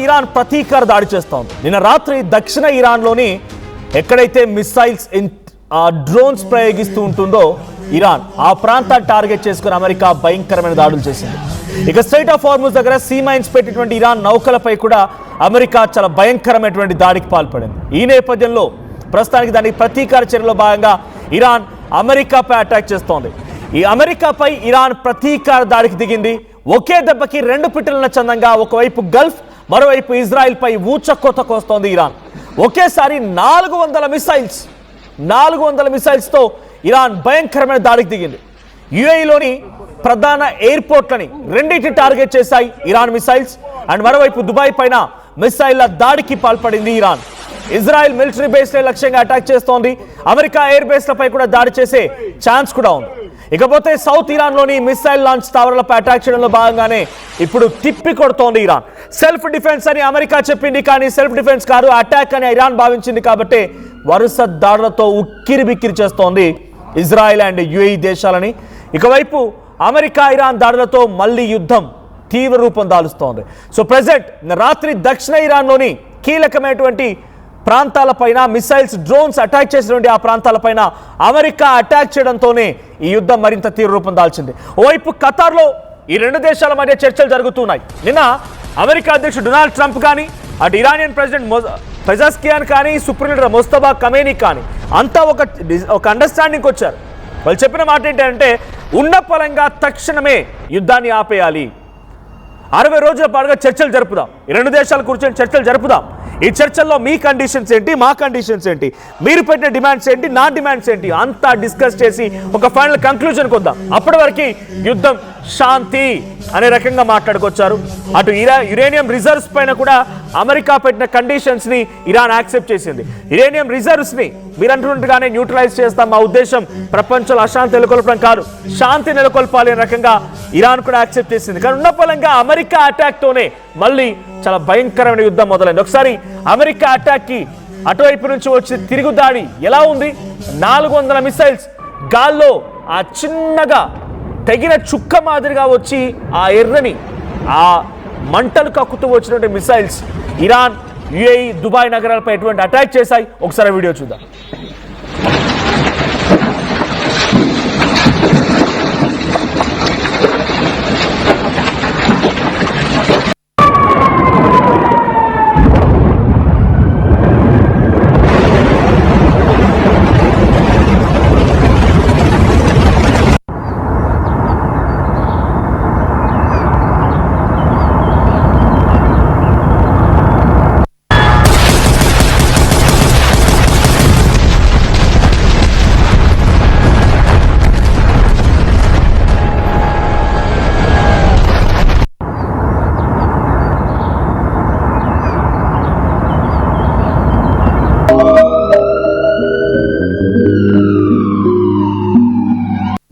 Iran ప్రతీకార దాడి చేస్తోంది. నిన్న రాత్రి దక్షిణ ఇరాన్లోని ఎక్కడైతే మిసైల్స్ డ్రోన్స్ ప్రయోగిస్తూ ఉంటుందో ఇరాన్ ఆ ప్రాంతాన్ని టార్గెట్ చేసుకుని అమెరికా భయంకరమైన దాడులు చేసింది. ఇక స్ట్రైట్ ఆఫ్ హార్ముజ్ దగ్గర సీ మైన్స్ పెట్టినటువంటి ఇరాన్ నౌకలపై కూడా అమెరికా చాలా భయంకరమైనటువంటి దాడికి పాల్పడింది. ఈ నేపథ్యంలో ప్రస్తుతానికి దానికి ప్రతీకార చర్యలో భాగంగా ఇరాన్ అమెరికాపై అటాక్ చేస్తోంది. ఈ అమెరికాపై ఇరాన్ ప్రతీకార దాడికి దిగింది. ఒకే దెబ్బకి రెండు పిట్టల చందంగా ఒకవైపు గల్ఫ్, మరోవైపు ఇజ్రాయెల్ పై ఊచకోత కోస్తోంది ఇరాన్. ఒకేసారి 400 మిసైల్స్తో ఇరాన్ భయంకరమైన దాడికి దిగింది. యుఏఈలోని ప్రధాన ఎయిర్పోర్ట్లని రెండింటిని టార్గెట్ చేశాయి ఇరాన్ మిసైల్స్. అండ్ మరోవైపు దుబాయ్ పైన మిసైళ్ల దాడికి పాల్పడింది ఇరాన్. ఇజ్రాయెల్ మిలిటరీ బేస్లే లక్ష్యంగా అటాక్ చేస్తోంది. అమెరికా ఎయిర్ బేస్లపై కూడా దాడి చేసే ఛాన్స్ కూడా ఉంది. ఇకపోతే సౌత్ ఇరాన్లోని మిసైల్ లాంచ్ టావర్లపై అటాక్ చేయడంలో భాగంగానే ఇప్పుడు తిప్పి కొడుతోంది ఇరాన్. సెల్ఫ్ డిఫెన్స్ అని అమెరికా చెప్పింది, కానీ సెల్ఫ్ డిఫెన్స్ కాదు, అటాక్ అని ఇరాన్ భావించింది. కాబట్టి వరుస దాడులతో ఉక్కిరి బిక్కిరి చేస్తోంది ఇజ్రాయెల్ అండ్ యుఏఈ దేశాలని. ఇకవైపు అమెరికా ఇరాన్ దాడులతో మళ్ళీ యుద్ధం తీవ్ర రూపం దాలుస్తోంది. సో ప్రెజెంట్ రాత్రి దక్షిణ ఇరాన్లోని కీలకమైనటువంటి ప్రాంతాలపైన మిసైల్స్ డ్రోన్స్ అటాక్ చేసినటువంటి ఆ ప్రాంతాలపైన అమెరికా అటాక్ చేయడంతోనే ఈ యుద్ధం మరింత తీవ్ర రూపం దాల్చింది. ఓవైపు ఖతార్లో ఈ రెండు దేశాల మధ్య చర్చలు జరుగుతున్నాయి. నిన్న అమెరికా అధ్యక్షుడు డొనాల్డ్ ట్రంప్ కానీ, అటు ఇరానియన్ ప్రెసిడెంట్ పెజెస్కియాన్ కానీ, సుప్రీం లీడర్ ముస్తఫా కమేనీ కానీ అంతా ఒక అండర్స్టాండింగ్కి వచ్చారు. వాళ్ళు చెప్పిన మాట ఏంటంటే ఉన్న పరంగా తక్షణమే యుద్ధాన్ని ఆపేయాలి, 60 రోజుల పాటుగా చర్చలు జరుపుదాం, ఈ రెండు దేశాల కూర్చొని చర్చలు జరుపుదాం. ఈ చర్చల్లో మీ కండిషన్స్ ఏంటి, మా కండిషన్స్ ఏంటి, మీరు పెట్టిన డిమాండ్స్ ఏంటి, నా డిమాండ్స్ ఏంటి, అంతా డిస్కస్ చేసి ఒక ఫైనల్ కంక్లూజన్కి వద్దాం. అప్పటి వరకు యుద్ధం శాంతి అనే రకంగా మాట్లాడుకొచ్చారు. అటు యురేనియం రిజర్వ్స్ పైన కూడా అమెరికా పెట్టిన కండిషన్స్ని ఇరాన్ యాక్సెప్ట్ చేసింది. యురేనియం రిజర్వ్స్ని మీరు అంటున్నట్టుగానే న్యూట్రలైజ్ చేస్తాం, మా ఉద్దేశం ప్రపంచంలో అశాంతి నెలకొల్పడం కాదు, శాంతి నెలకొల్పాలి అనే రకంగా ఇరాన్ కూడా యాక్సెప్ట్ చేసింది. కానీ ఉన్న ఫలంగా అమెరికా అటాక్తోనే మళ్ళీ చాలా భయంకరమైన యుద్ధం మొదలైంది. ఒకసారి అమెరికా అటాక్కి అటువైపు నుంచి వచ్చి తిరుగు దాడి ఎలా ఉంది? 400 మిసైల్స్ గాల్లో ఆ చిన్నగా తెగిన చుక్క మాదిరిగా వచ్చి ఆ ఎర్రని ఆ మంటలు కక్కుతూ వచ్చినటువంటి మిసైల్స్ ఇరాన్, యుఏఈ, దుబాయ్ నగరాలపై ఎటువంటి అటాక్ చేశాయి ఒకసారి వీడియో చూద్దాం.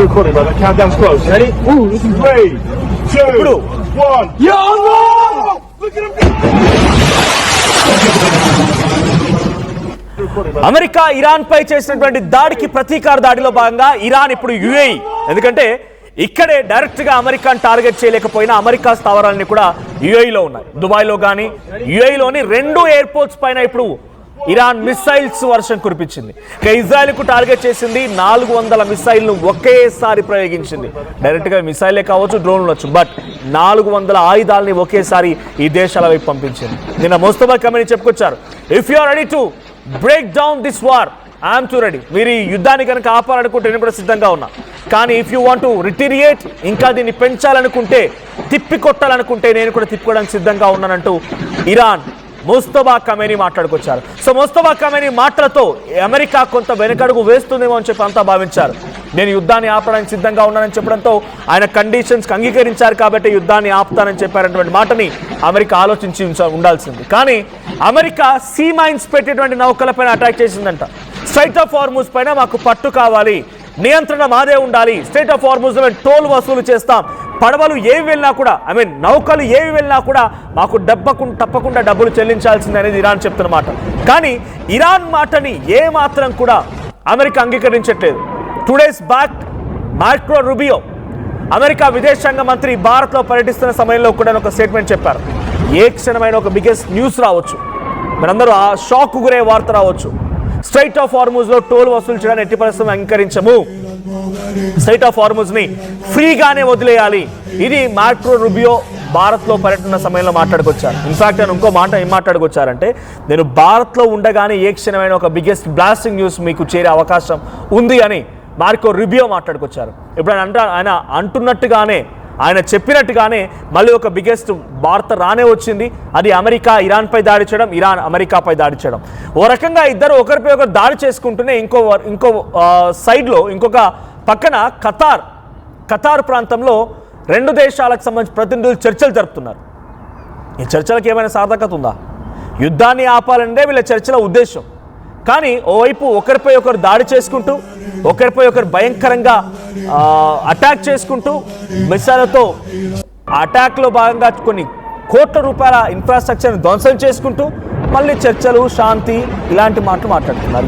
Recording, brother. Countdown's close. Ready? 3, 2, 1. Ya Allah! Look at him go! America Iran పై చేసినటువంటి దాడికి ప్రతీకార దాడిలో భాగంగా ఇరాన్ ఇప్పుడు యుఏఈ, ఎందుకంటే ఇక్కడే డైరెక్ట్ గా అమెరికాను టార్గెట్ చేయలేకపోయినా అమెరికా స్థావరాలన్నీ కూడా యుఏఈలో ఉన్నాయి. దుబాయ్లో కానీ యుఏఈలోని 2 ఎయిర్పోర్ట్స్ పైన ఇప్పుడు ఇరాన్ మిసైల్స్ వర్షం కురిపించింది. ఇక ఇజ్రాయెల్కు టార్గెట్ చేసింది, 400 మిసైల్ను ఒకేసారి ప్రయోగించింది. డైరెక్ట్గా మిసైలే కావచ్చు, డ్రోన్లు ఉండొచ్చు, బట్ 400 ఆయుధాలని ఒకేసారి ఈ దేశాల వైపు పంపించింది. నిన్న ముస్తఫా కమేనీ చెప్పుకొచ్చారు, if you are ready to break down this war, I'm too ready. మీరు ఈ యుద్ధాన్ని కనుక ఆపాలనుకుంటే నేను కూడా సిద్ధంగా ఉన్నా. కానీ if you want to retaliate, ఇంకా దీన్ని పెంచాలనుకుంటే, తిప్పికొట్టాలనుకుంటే నేను కూడా తిప్పుకోవడానికి సిద్ధంగా ఉన్నానంటూ ఇరాన్ ముస్తఫా కమేనీ మాట్లాడుకొచ్చారు. సో ముస్తఫా కమేనీ మాటలతో అమెరికా కొంత వెనకడుగు వేస్తుందేమో అని చెప్పి అంతా భావించారు. నేను యుద్ధాన్ని ఆపడానికి సిద్ధంగా ఉన్నానని చెప్పడంతో ఆయన కండిషన్స్కి అంగీకరించారు కాబట్టి యుద్ధాన్ని ఆపుతానని చెప్పారనేటువంటి మాటని అమెరికా ఆలోచించి ఉండాల్సింది. కానీ అమెరికా సీ మైన్స్ పెట్టేటువంటి నౌకలపైన అటాక్ చేసిందంట. స్ట్రైట్ ఆఫ్ హార్ముజ్ పైన మాకు పట్టు కావాలి, నియంత్రణ మాదే ఉండాలి, స్ట్రైట్ ఆఫ్ హార్ముజ్ టోల్ వసూలు చేస్తాం, పడవలు ఏవి వెళ్ళినా కూడా, నౌకలు ఏవి వెళ్ళినా కూడా మాకు తప్పకుండా డబ్బులు చెల్లించాల్సింది అనేది ఇరాన్ చెప్తున్నమాట. కానీ ఇరాన్ మాటని ఏ మాత్రం కూడా అమెరికా అంగీకరించట్లేదు. 2 days back Marco Rubio, America విదేశాంగ మంత్రి, భారత్లో పర్యటిస్తున్న సమయంలో కూడా ఒక స్టేట్మెంట్ చెప్పారు. ఏ క్షణమైన ఒక బిగ్గెస్ట్ న్యూస్ రావచ్చు, మనందరూ ఆ షాక్ గురే వార్త రావచ్చు. స్ట్రైట్ ఆఫ్ హార్మూజ్ లో టోల్ వసూలు చేయడానికి ఎట్టి పరిస్థితుల్లో అంగీకరించము, స్ట్రైట్ ఆఫ్ హార్మూజ్ ని ఫ్రీగానే వదిలేయాలి. ఇది మార్కో రూబియో భారత్లో పర్యటన సమయంలో మాట్లాడుకొచ్చారు. ఇన్ఫాక్ట్ నేను ఇంకో మాట ఏం మాట్లాడుకొచ్చారంటే, నేను భారత్లో ఉండగానే ఏ క్షణమైన ఒక బిగ్గెస్ట్ బ్లాస్టింగ్ న్యూస్ మీకు చేరే అవకాశం ఉంది అని మార్కో రూబియో మాట్లాడుకొచ్చారు. ఇప్పుడు ఆయన అంటున్నట్టుగానే, ఆయన చెప్పినట్టుగానే మళ్ళీ ఒక బిగ్గెస్ట్ వార్త రానే వచ్చింది. అది అమెరికా ఇరాన్పై దాడి చేయడం, ఇరాన్ అమెరికాపై దాడి చేయడం. ఓ రకంగా ఇద్దరు ఒకరిపై ఒకరు దాడి చేసుకుంటూనే ఇంకో సైడ్లో, ఇంకొక పక్కన ఖతార్ ప్రాంతంలో రెండు దేశాలకు సంబంధించిన ప్రతినిధులు చర్చలు జరుపుతున్నారు. ఈ చర్చలకు ఏమైనా సార్థకత ఉందా? యుద్ధాన్ని ఆపాలంటే వీళ్ళ చర్చల ఉద్దేశం. కానీ ఓవైపు ఒకరిపై ఒకరు దాడి చేసుకుంటూ, ఒకరిపై ఒకరు భయంకరంగా అటాక్ చేసుకుంటూ, మిసైళ్లతో అటాక్లో భాగంగా కొన్ని కోట్ల రూపాయల ఇన్ఫ్రాస్ట్రక్చర్ని ధ్వంసం చేసుకుంటూ మళ్ళీ చర్చలు, శాంతి ఇలాంటి మాటలు మాట్లాడుతున్నారు.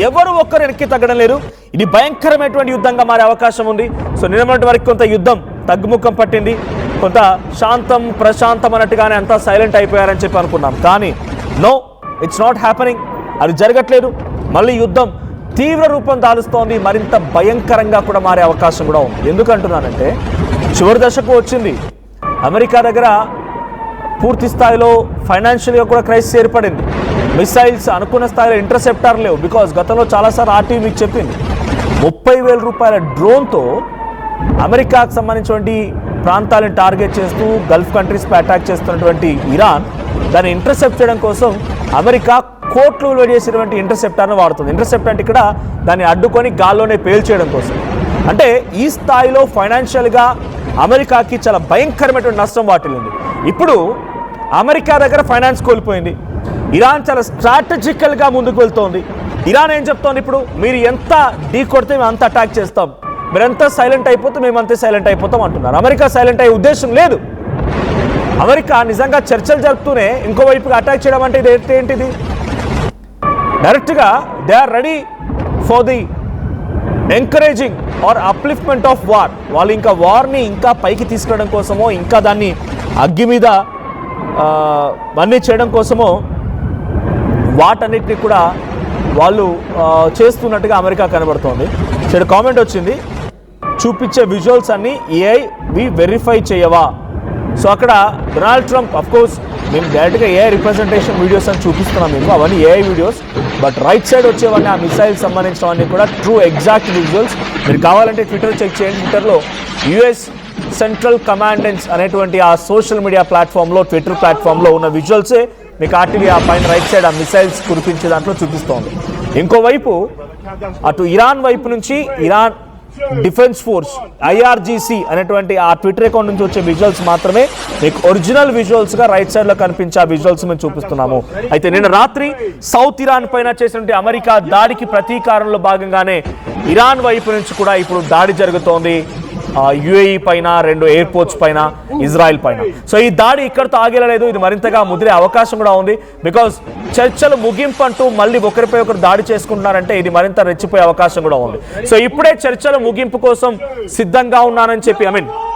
ఎవరు ఒక్కరు వెనక్కి తగ్గడం లేదు. ఇది భయంకరమైనటువంటి యుద్ధంగా మారే అవకాశం ఉంది. సో నిన్నటి వరకు కొంత యుద్ధం తగ్గుముఖం పట్టింది, కొంత ప్రశాంతం అన్నట్టుగానే అంతా సైలెంట్ అయిపోయారని చెప్పి అనుకున్నాం. కానీ నో, ఇట్స్ నాట్ హ్యాపెనింగ్. అది జరగట్లేదు. మళ్ళీ యుద్ధం తీవ్ర రూపం దాలుస్తోంది, మరింత భయంకరంగా కూడా మారే అవకాశం కూడా ఉంది. ఎందుకంటున్నానంటే, చివరి దశకు వచ్చింది. అమెరికా దగ్గర పూర్తి స్థాయిలో ఫైనాన్షియల్గా కూడా క్రైసిస్ ఏర్పడింది. మిసైల్స్ అనుకున్న స్థాయిలో ఇంటర్సెప్టార్ లేవు. బికాజ్ గతంలో చాలాసార్లు ఆర్టీవీ మీకు చెప్పింది, 30,000 రూపాయల డ్రోన్తో అమెరికాకు సంబంధించినటువంటి ప్రాంతాలను టార్గెట్ చేస్తూ గల్ఫ్ కంట్రీస్పై అటాక్ చేస్తున్నటువంటి ఇరాన్ దాన్ని ఇంటర్సెప్ట్ చేయడం కోసం అమెరికా కోట్లు విలువ చేసినటువంటి ఇంటర్సెప్టార్ను వాడుతుంది. ఇంటర్సెప్ట్ అంటే ఇక్కడ దాన్ని అడ్డుకొని గాల్లోనే పేల్చేయడం కోసం. అంటే ఈ స్థాయిలో ఫైనాన్షియల్గా అమెరికాకి చాలా భయంకరమైనటువంటి నష్టం వాటిల్లింది. ఇప్పుడు అమెరికా దగ్గర ఫైనాన్స్ కోల్పోయింది. ఇరాన్ చాలా స్ట్రాటజికల్గా ముందుకు వెళ్తోంది. ఇరాన్ ఏం చెప్తోంది, ఇప్పుడు మీరు ఎంత ఢీ కొడితే మేము అంత అటాక్ చేస్తాం, మీరు ఎంత సైలెంట్ అయిపోతే మేము అంతే సైలెంట్ అయిపోతాం అంటున్నారు. అమెరికా సైలెంట్ అయ్యే ఉద్దేశం లేదు. అమెరికా నిజంగా చర్చలు జరుపుతూనే ఇంకోవైపుగా అటాక్ చేయడం అంటే ఇది ఏంటిది? డైరెక్ట్గా they are ready for the encouraging or upliftment of war. వాళ్ళు ఇంకా వార్ని ఇంకా పైకి తీసుకురావడం కోసమో, ఇంకా దాన్ని అగ్గి మీద అన్నీ చేయడం కోసమో వాటన్నిటిని కూడా వాళ్ళు చేస్తున్నట్టుగా అమెరికా కనబడుతోంది. చెడు కామెంట్ వచ్చింది, చూపించే విజువల్స్ అన్నీ ఏఐ వెరిఫై చేయవా? సో అక్కడ డొనాల్డ్ ట్రంప్, అఫ్ కోర్స్ మేము డైరెక్ట్గా ఏఐ రిప్రజెంటేషన్ వీడియోస్ అని చూపిస్తున్నాం మీకు, అవన్నీ AI videos. But right side వచ్చేవన్నీ ఆ మిసైల్ సంబంధించినవన్నీ కూడా ట్రూ ఎగ్జాక్ట్ విజువల్స్. మీరు కావాలంటే ట్విట్టర్ చెక్ చేయండి. ట్విట్టర్లో యుఎస్ సెంట్రల్ కమాండెన్స్ అనేటువంటి ఆ సోషల్ మీడియా ప్లాట్ఫామ్లో, ట్విట్టర్ ప్లాట్ఫామ్లో ఉన్న విజువల్సే మీకు ఆర్టీవీ ఆ పైన రైట్ సైడ్ ఆ మిసైల్స్ కురిపించే దాంట్లో చూపిస్తోంది. ఇంకోవైపు అటు ఇరాన్ వైపు నుంచి ఇరాన్ డిఫెన్స్ ఫోర్స్ ఐఆర్జీసీ అనేటువంటి ఆ ట్విట్టర్ అకౌంట్ నుంచి వచ్చే విజువల్స్ మాత్రమే మీకు ఒరిజినల్ విజువల్స్గా రైట్ సైడ్లో కనిపించే ఆ విజువల్స్ మేము చూపిస్తున్నాము. అయితే నిన్న రాత్రి సౌత్ ఇరాన్ పైన చేసినటువంటి అమెరికా దాడికి ప్రతీకారంలో భాగంగానే ఇరాన్ వైపు నుంచి కూడా ఇప్పుడు దాడి జరుగుతోంది. యుఏఈ పైన, 2 ఎయిర్పోర్ట్స్ పైన, ఇజ్రాయెల్ పైన. సో ఈ దాడి ఇక్కడితో ఆగేలేదు, ఇది మరింతగా ముదిరే అవకాశం కూడా ఉంది. బికాజ్ చర్చలు ముగింపు అంటూ మళ్ళీ ఒకరిపై ఒకరు దాడి చేసుకుంటున్నారంటే ఇది మరింత రెచ్చిపోయే అవకాశం కూడా ఉంది. సో ఇప్పుడే చర్చల ముగింపు కోసం సిద్ధంగా ఉన్నానని చెప్పి,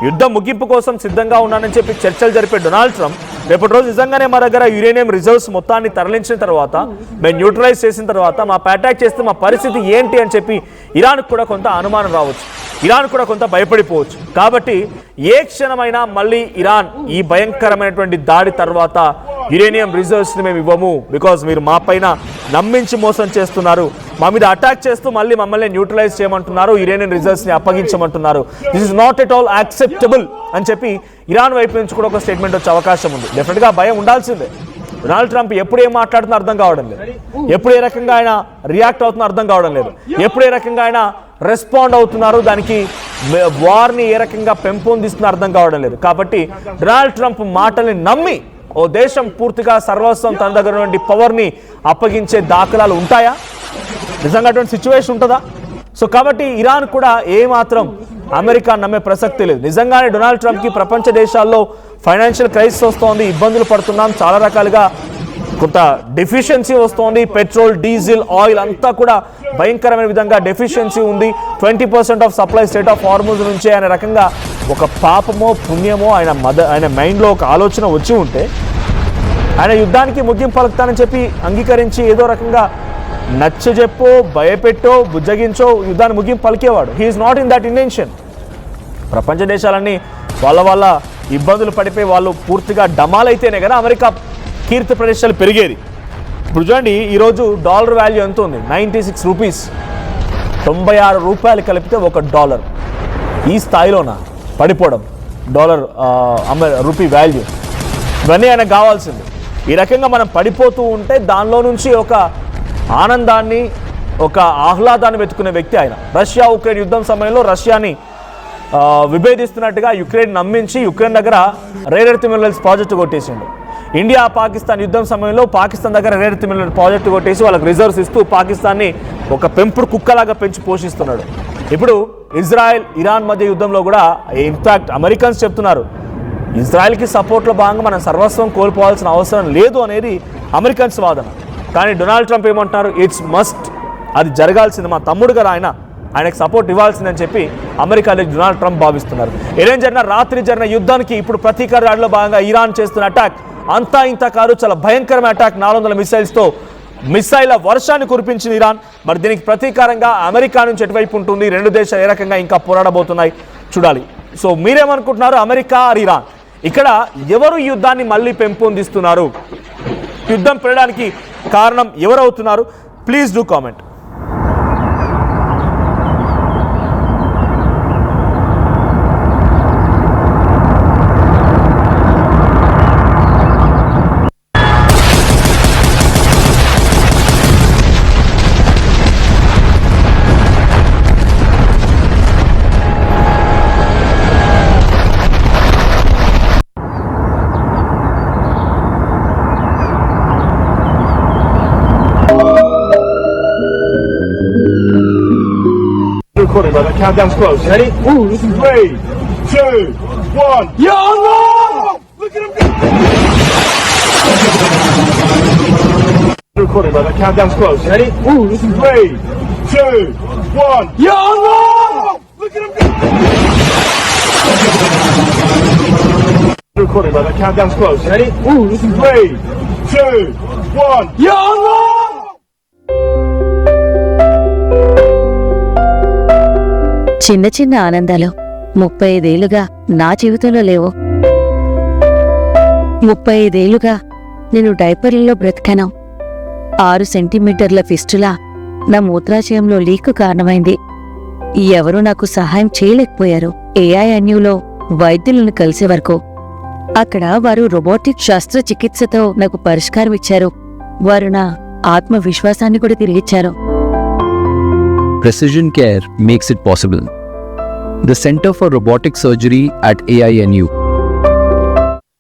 యుద్ధం ముగింపు కోసం సిద్ధంగా ఉన్నానని చెప్పి చర్చలు జరిపే డొనాల్డ్ ట్రంప్ రేపటి రోజు నిజంగానే మా దగ్గర యురేనియం రిజర్వ్స్ మొత్తాన్ని తరలించిన తర్వాత, మేము న్యూట్రలైజ్ చేసిన తర్వాత మా అటాక్ చేస్తే మా పరిస్థితి ఏంటి అని చెప్పి ఇరాన్కు కూడా కొంత అనుమానం రావచ్చు, ఇరాన్ కూడా కొంత భయపడిపోవచ్చు. కాబట్టి ఏ క్షణమైనా మళ్ళీ ఇరాన్ ఈ భయంకరమైనటువంటి దాడి తర్వాత యురేనియం రిజర్వ్స్ని మేము ఇవ్వము, బికాజ్ మీరు మా పైన నమ్మించి మోసం చేస్తున్నారు, మా మీద అటాక్ చేస్తూ మళ్ళీ మమ్మల్ని న్యూట్రలైజ్ చేయమంటున్నారు, యురేనియం రిజర్వ్స్ని అప్పగించమంటున్నారు, this is not at all acceptable అని చెప్పి ఇరాన్ వైపు నుంచి కూడా ఒక స్టేట్మెంట్ వచ్చే అవకాశం ఉంది. డెఫినెట్గా భయం ఉండాల్సిందే. డొనాల్డ్ ట్రంప్ ఎప్పుడు ఏం మాట్లాడుతున్నా అర్థం కావడం లేదు, ఎప్పుడు ఏ రకంగా ఆయన రియాక్ట్ అవుతున్నా అర్థం కావడం లేదు, ఎప్పుడు ఏ రకంగా ఆయన రెస్పాండ్ అవుతున్నారు, దానికి వార్ని ఏ రకంగా పెంపొందిస్తున్నా అర్థం కావడం లేదు. కాబట్టి డొనాల్డ్ ట్రంప్ మాటల్ని నమ్మి ఓ దేశం పూర్తిగా సర్వస్వం తన దగ్గర నుండి పవర్ని అప్పగించే దాఖలాలు ఉంటాయా? నిజంగా అటువంటి సిచ్యువేషన్ ఉంటుందా? సో కాబట్టి ఇరాన్ కూడా ఏమాత్రం అమెరికా నమ్మే ప్రసక్తి లేదు. నిజంగానే డొనాల్డ్ ట్రంప్కి ప్రపంచ దేశాల్లో ఫైనాన్షియల్ క్రైసిస్ వస్తోంది, ఇబ్బందులు పడుతున్నాం, చాలా రకాలుగా కొంత డెఫిషియన్సీ వస్తోంది, పెట్రోల్, డీజిల్, ఆయిల్ అంతా కూడా భయంకరమైన విధంగా డెఫిషియన్సీ ఉంది, 20% of supply state of Hormuz నుంచే అనే రకంగా ఒక పాపమో పుణ్యమో ఆయన మైండ్లో ఒక ఆలోచన వచ్చి ఉంటే ఆయన యుద్ధానికి ముగింపు పలుకుతానని చెప్పి అంగీకరించి ఏదో రకంగా నచ్చజెప్పో భయపెట్టో బుజ్జగించో యుద్ధాన్ని ముగింపు పలికేవాడు. He is not in that intention. ప్రపంచ దేశాలన్నీ వాళ్ళ ఇబ్బందులు పడిపోయి వాళ్ళు పూర్తిగా డమాలైతేనే కదా అమెరికా కీర్తి ప్రదేశాలు పెరిగేది. ఇప్పుడు చూడండి, ఈరోజు డాలర్ వాల్యూ ఎంత ఉంది? 96 రూపీస్, 96 రూపాయలు కలిపితే $1. ఈ స్థాయిలోన పడిపోవడం డాలర్ రూపీ వాల్యూ, ఇవన్నీ ఆయనకు కావాల్సింది. ఈ రకంగా మనం పడిపోతూ ఉంటే దానిలో నుంచి ఒక ఆనందాన్ని ఒక ఆహ్లాదాన్ని వెతుకునే వ్యక్తి ఆయన. రష్యా ఉక్రెయిన్ యుద్ధం సమయంలో రష్యాని విభేదిస్తున్నట్టుగా యుక్రెయిన్ నమ్మించి యుక్రెయిన్ దగ్గర రేర్ ఎర్త్ మినరల్స్ ప్రాజెక్టు కొట్టేసిండు. ఇండియా పాకిస్తాన్ యుద్ధం సమయంలో పాకిస్తాన్ దగ్గర రేర్ ఎర్త్ మినరల్ ప్రాజెక్టు కొట్టేసి వాళ్ళకి రిజర్వ్స్ ఇస్తూ పాకిస్తాన్ని ఒక పెంపుడు కుక్కలాగా పెంచి పోషిస్తున్నాడు. ఇప్పుడు ఇజ్రాయెల్ ఇరాన్ మధ్య యుద్ధంలో కూడా ఇన్ఫాక్ట్ అమెరికన్స్ చెప్తున్నారు ఇజ్రాయెల్కి సపోర్ట్లో భాగంగా మనం సర్వస్వం కోల్పోవాల్సిన అవసరం లేదు అనేది అమెరికన్స్ వాదన. కానీ డొనాల్డ్ ట్రంప్ ఏమంటున్నారు? ఇట్స్ మస్ట్, అది జరగాల్సింది, మా తమ్ముడు గారు ఆయనకు సపోర్ట్ ఇవ్వాల్సిందని చెప్పి అమెరికాలో డొనాల్డ్ ట్రంప్ భావిస్తున్నారు. ఏం జరిగిన రాత్రి జరిగిన యుద్ధానికి ఇప్పుడు ప్రతీకార దాడిలో భాగంగా ఇరాన్ చేస్తున్న అటాక్ అంతా ఇంత కాదు, చాలా భయంకరమైన అటాక్. 400 మిసైల్స్తో మిసైళ్ల వర్షాన్ని కురిపించింది ఇరాన్. మరి దీనికి ప్రతీకారంగా అమెరికా నుంచి ఎటువైపు ఉంటుంది, రెండు దేశాలు ఏ రకంగా ఇంకా పోరాడబోతున్నాయి చూడాలి. సో మీరేమనుకుంటున్నారు? America or Iran? ఇక్కడ ఎవరు ఈ యుద్ధాన్ని మళ్ళీ పెంపొందిస్తున్నారు? యుద్ధం పెరగడానికి కారణం ఎవరవుతున్నారు? Please do comment. Recording, brother. Countdown's close. Ready? 3, 2, 1. Ya Allah! Look at him go! Recording, brother. Countdown's close. Ready? 3, 2, 1. Ya Allah! Look at him go! Recording, brother. Countdown's close. Ready? 3, 2, 1. Ya Allah! చిన్న చిన్న ఆనందాలు 35 ఏళ్లుగా నా జీవితంలో లేవు. 35 ఏళ్లుగా నేను డైపర్లలో బ్రతికాను. 6 సెంటీమీటర్ల ఫిస్టులా నా మూత్రాశయంలో లీకు కారణమైంది. ఎవరూ నాకు సహాయం చేయలేకపోయారు. AINUలో వైద్యులను కలిసే వరకు. అక్కడ వారు రోబోటిక్ శస్త్రచికిత్సతో నాకు పరిష్కారం ఇచ్చారు. వారు నా ఆత్మవిశ్వాసాన్ని కూడా తిరిగిచ్చారు. Precision care makes it possible. The Center for Robotic Surgery at AINU